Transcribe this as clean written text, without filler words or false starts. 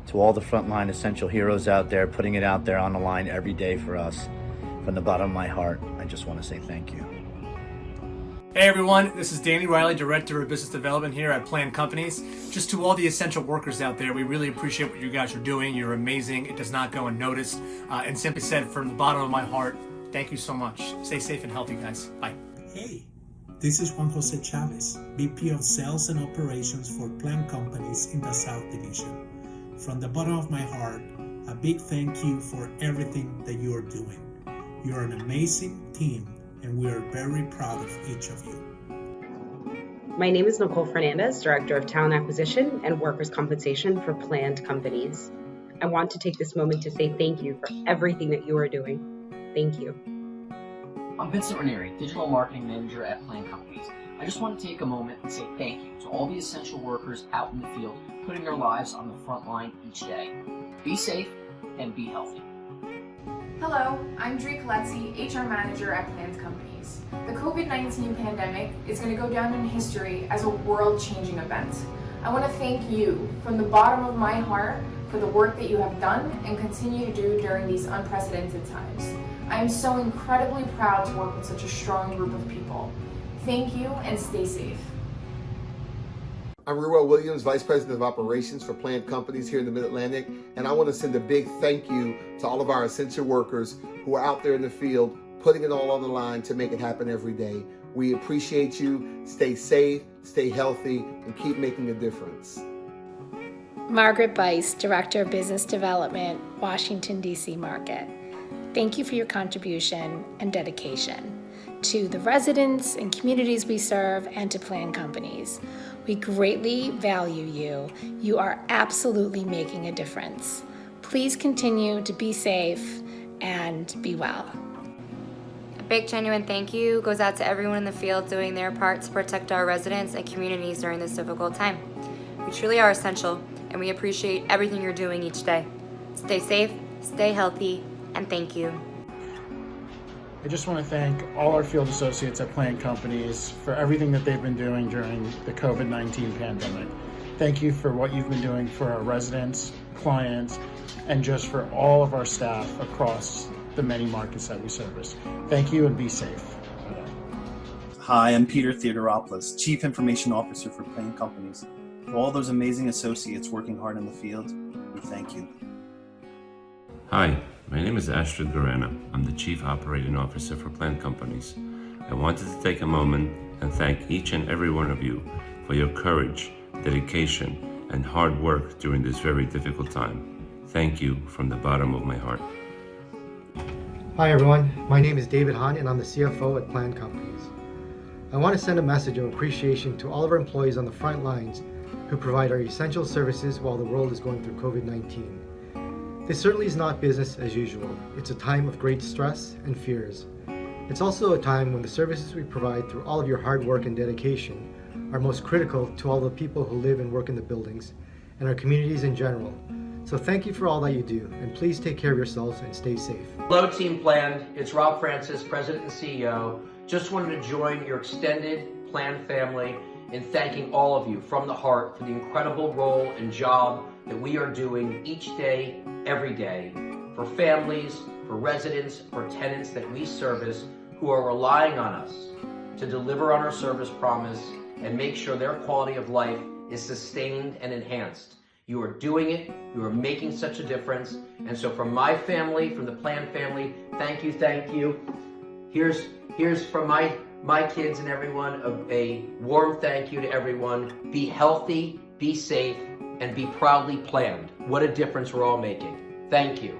To all the frontline essential heroes out there, putting it out there on the line every day for us, from the bottom of my heart, I just want to say thank you. Hey everyone, this is Danny Riley, Director of Business Development here at Planned Companies. Just to all the essential workers out there, we really appreciate what you guys are doing. You're amazing. It does not go unnoticed. And simply said, from the bottom of my heart, thank you so much. Stay safe and healthy, guys. Bye. Hey, this is Juan Jose Chavez, VP of Sales and Operations for Planned Companies in the South Division. From the bottom of my heart, a big thank you for everything that you are doing. You are an amazing team, and we are very proud of each of you. My name is Nicole Fernandez, Director of Talent Acquisition and Workers' Compensation for Planned Companies. I want to take this moment to say thank you for everything that you are doing. Thank you. I'm Vincent Ranieri, Digital Marketing Manager at Planned Companies. I just want to take a moment and say thank you to all the essential workers out in the field putting their lives on the front line each day. Be safe and be healthy. Hello, I'm Dre Coletzi, HR Manager at Planned Companies. The COVID-19 pandemic is going to go down in history as a world-changing event. I want to thank you from the bottom of my heart for the work that you have done and continue to do during these unprecedented times. I am so incredibly proud to work with such a strong group of people. Thank you and stay safe. I'm Ruel Williams, Vice President of Operations for Planned Companies here in the Mid-Atlantic, and I want to send a big thank you to all of our essential workers who are out there in the field, putting it all on the line to make it happen every day. We appreciate you. Stay safe, stay healthy, and keep making a difference. Margaret Bicz, Director of Business Development, Washington, D.C. Market. Thank you for your contribution and dedication to the residents and communities we serve and to Planned Companies. We greatly value you. You are absolutely making a difference. Please continue to be safe and be well. A big genuine thank you goes out to everyone in the field doing their part to protect our residents and communities during this difficult time. We truly are essential, and we appreciate everything you're doing each day. Stay safe, stay healthy, and thank you. I just want to thank all our field associates at Planned Companies for everything that they've been doing during the COVID-19 pandemic. Thank you for what you've been doing for our residents, clients, and just for all of our staff across the many markets that we service. Thank you and be safe. Hi, I'm Peter Theodoropoulos, Chief Information Officer for Planned Companies. To all those amazing associates working hard in the field, we thank you. Hi, my name is Astrid Garana. I'm the Chief Operating Officer for Planned Companies. I wanted to take a moment and thank each and every one of you for your courage, dedication, and hard work during this very difficult time. Thank you from the bottom of my heart. Hi everyone, my name is David Hahn and I'm the CFO at Planned Companies. I want to send a message of appreciation to all of our employees on the front lines who provide our essential services while the world is going through COVID-19. This certainly is not business as usual. It's a time of great stress and fears. It's also a time when the services we provide through all of your hard work and dedication are most critical to all the people who live and work in the buildings and our communities in general. So thank you for all that you do, and please take care of yourselves and stay safe. Hello Team Planned, it's Rob Francis, President and CEO. Just wanted to join your extended Planned family in thanking all of you from the heart for the incredible role and job that we are doing each day, every day, for families, for residents, for tenants that we service who are relying on us to deliver on our service promise and make sure their quality of life is sustained and enhanced. You are doing it, you are making such a difference, and so from my family, from the Planned family, thank you, thank you. Here's from my kids and everyone a warm thank you to everyone. Be healthy, be safe, and be proudly Planned. What a difference we're all making. Thank you.